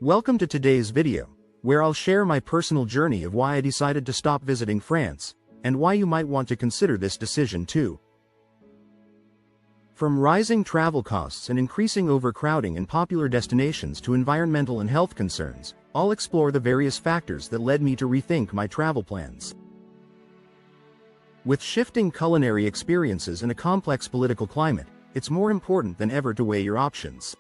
Welcome to today's video, where I'll share my personal journey of why I decided to stop visiting France, and why you might want to consider this decision too. From rising travel costs and increasing overcrowding in popular destinations to environmental and health concerns, I'll explore the various factors that led me to rethink my travel plans. With shifting culinary experiences and a complex political climate, it's more important than ever to weigh your options.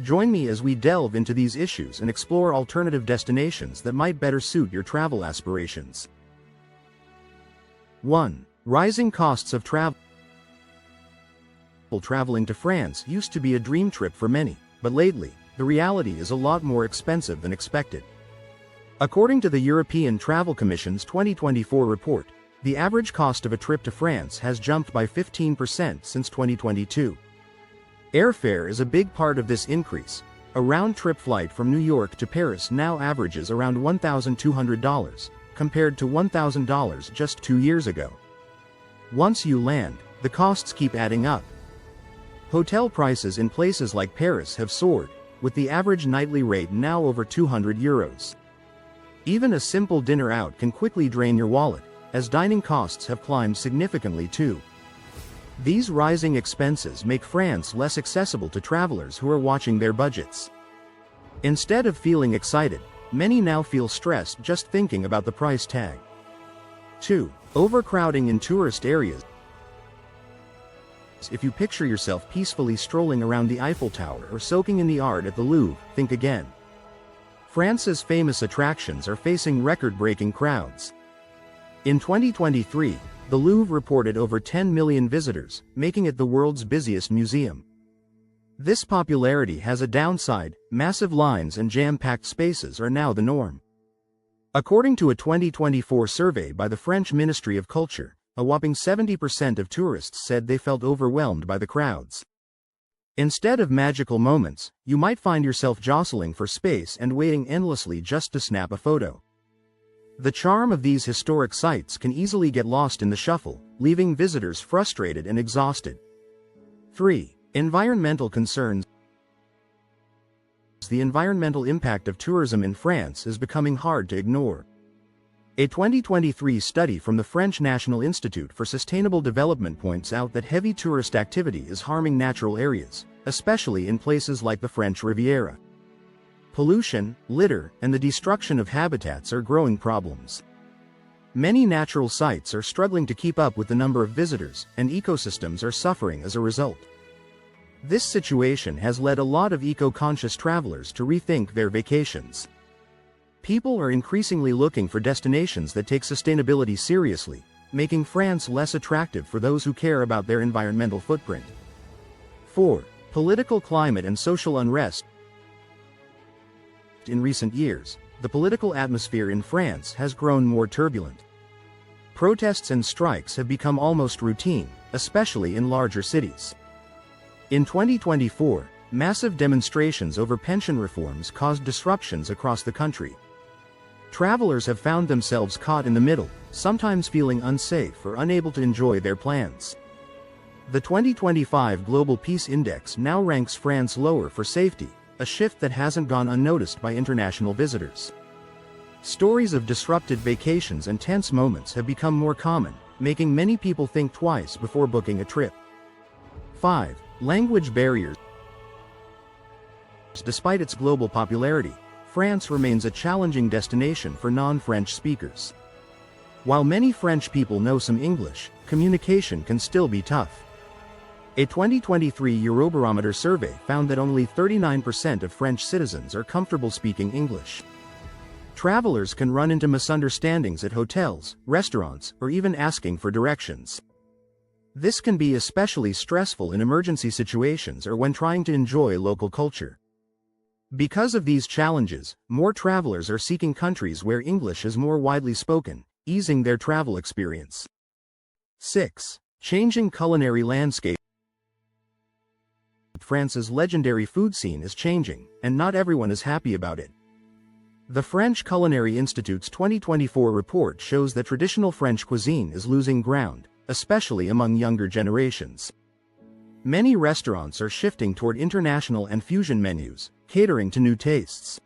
Join me as we delve into these issues and explore alternative destinations that might better suit your travel aspirations. 1. Rising costs of travel. Traveling to France used to be a dream trip for many, but lately, the reality is a lot more expensive than expected. According to the European Travel Commission's 2024 report, the average cost of a trip to France has jumped by 15% since 2022. Airfare is a big part of this increase. A round-trip flight from New York to Paris now averages around $1,200, compared to $1,000 just 2 years ago. Once you land, the costs keep adding up. Hotel prices in places like Paris have soared, with the average nightly rate now over €200. Even a simple dinner out can quickly drain your wallet, as dining costs have climbed significantly too. These rising expenses make France less accessible to travelers who are watching their budgets. Instead of feeling excited, many now feel stressed just thinking about the price tag. 2. Overcrowding in tourist areas. If you picture yourself peacefully strolling around the Eiffel Tower or soaking in the art at the Louvre, think again. France's famous attractions are facing record-breaking crowds. In 2023, the Louvre reported over 10 million visitors, making it the world's busiest museum. This popularity has a downside: massive lines and jam-packed spaces are now the norm. According to a 2024 survey by the French Ministry of Culture, a whopping 70% of tourists said they felt overwhelmed by the crowds. Instead of magical moments, you might find yourself jostling for space and waiting endlessly just to snap a photo. The charm of these historic sites can easily get lost in the shuffle, leaving visitors frustrated and exhausted. 3. Environmental concerns. The environmental impact of tourism in France is becoming hard to ignore. A 2023 study from the French National Institute for Sustainable Development points out that heavy tourist activity is harming natural areas, especially in places like the French Riviera. Pollution, litter, and the destruction of habitats are growing problems. Many natural sites are struggling to keep up with the number of visitors, and ecosystems are suffering as a result. This situation has led a lot of eco-conscious travelers to rethink their vacations. People are increasingly looking for destinations that take sustainability seriously, making France less attractive for those who care about their environmental footprint. 4. Political climate and social unrest. In recent years, the political atmosphere in France has grown more turbulent. Protests and strikes have become almost routine, especially in larger cities. In 2024, massive demonstrations over pension reforms caused disruptions across the country. Travelers have found themselves caught in the middle, sometimes feeling unsafe or unable to enjoy their plans. The 2025 Global Peace Index now ranks France lower for safety, a shift that hasn't gone unnoticed by international visitors. Stories of disrupted vacations and tense moments have become more common, making many people think twice before booking a trip. 5. Language barriers. Despite its global popularity, France remains a challenging destination for non-French speakers. While many French people know some English, communication can still be tough. A 2023 Eurobarometer survey found that only 39% of French citizens are comfortable speaking English. Travelers can run into misunderstandings at hotels, restaurants, or even asking for directions. This can be especially stressful in emergency situations or when trying to enjoy local culture. Because of these challenges, more travelers are seeking countries where English is more widely spoken, easing their travel experience. 6. Changing culinary landscape. France's legendary food scene is changing, and not everyone is happy about it. The French Culinary Institute's 2024 report shows that traditional French cuisine is losing ground, especially among younger generations. Many restaurants are shifting toward international and fusion menus, catering to new tastes.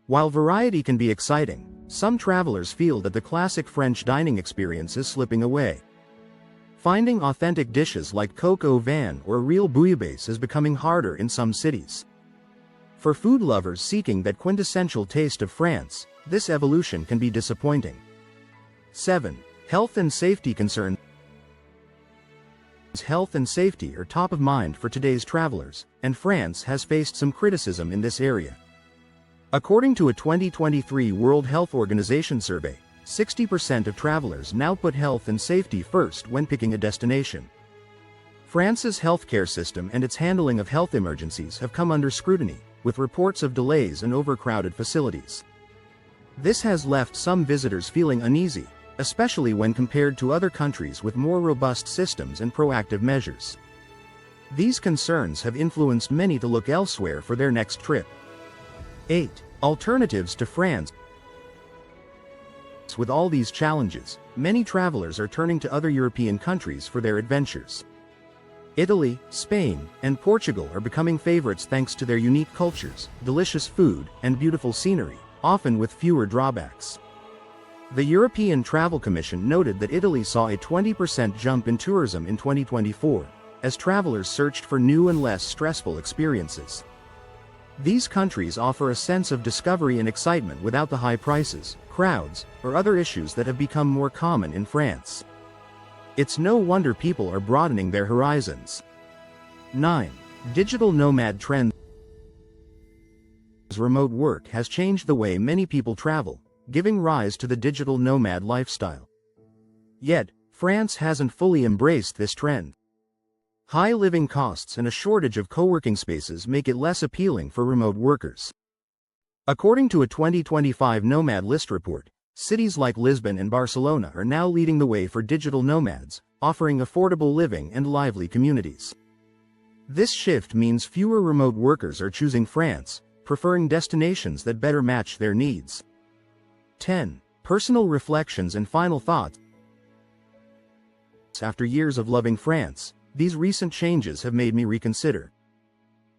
While variety can be exciting, some travelers feel that the classic French dining experience is slipping away. Finding authentic dishes like coq au vin or real bouillabaisse is becoming harder in some cities. For food lovers seeking that quintessential taste of France, this evolution can be disappointing. 7. Health and safety concerns. Health and safety are top of mind for today's travelers, and France has faced some criticism in this area. According to a 2023 World Health Organization survey, 60% of travelers now put health and safety first when picking a destination. France's healthcare system and its handling of health emergencies have come under scrutiny, with reports of delays and overcrowded facilities. This has left some visitors feeling uneasy, especially when compared to other countries with more robust systems and proactive measures. These concerns have influenced many to look elsewhere for their next trip. 8. Alternatives to France. With all these challenges, many travelers are turning to other European countries for their adventures. Italy, Spain, and Portugal are becoming favorites thanks to their unique cultures, delicious food, and beautiful scenery, often with fewer drawbacks. The European Travel Commission noted that Italy saw a 20% jump in tourism in 2024, as travelers searched for new and less stressful experiences. These countries offer a sense of discovery and excitement without the high prices, crowds, or other issues that have become more common in France. It's no wonder people are broadening their horizons. 9. Digital nomad trends. Remote work has changed the way many people travel, giving rise to the digital nomad lifestyle. Yet, France hasn't fully embraced this trend. High living costs and a shortage of co-working spaces make it less appealing for remote workers. According to a 2025 Nomad List report, cities like Lisbon and Barcelona are now leading the way for digital nomads, offering affordable living and lively communities. This shift means fewer remote workers are choosing France, preferring destinations that better match their needs. 10. Personal reflections and final thoughts. After years of loving France, these recent changes have made me reconsider.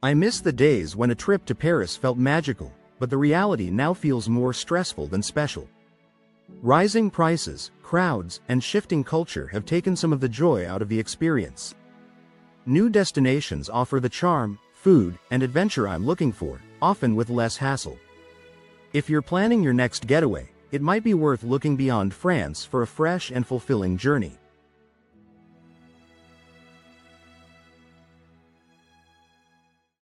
I miss the days when a trip to Paris felt magical, but the reality now feels more stressful than special. Rising prices, crowds, and shifting culture have taken some of the joy out of the experience. New destinations offer the charm, food, and adventure I'm looking for, often with less hassle. If you're planning your next getaway, it might be worth looking beyond France for a fresh and fulfilling journey.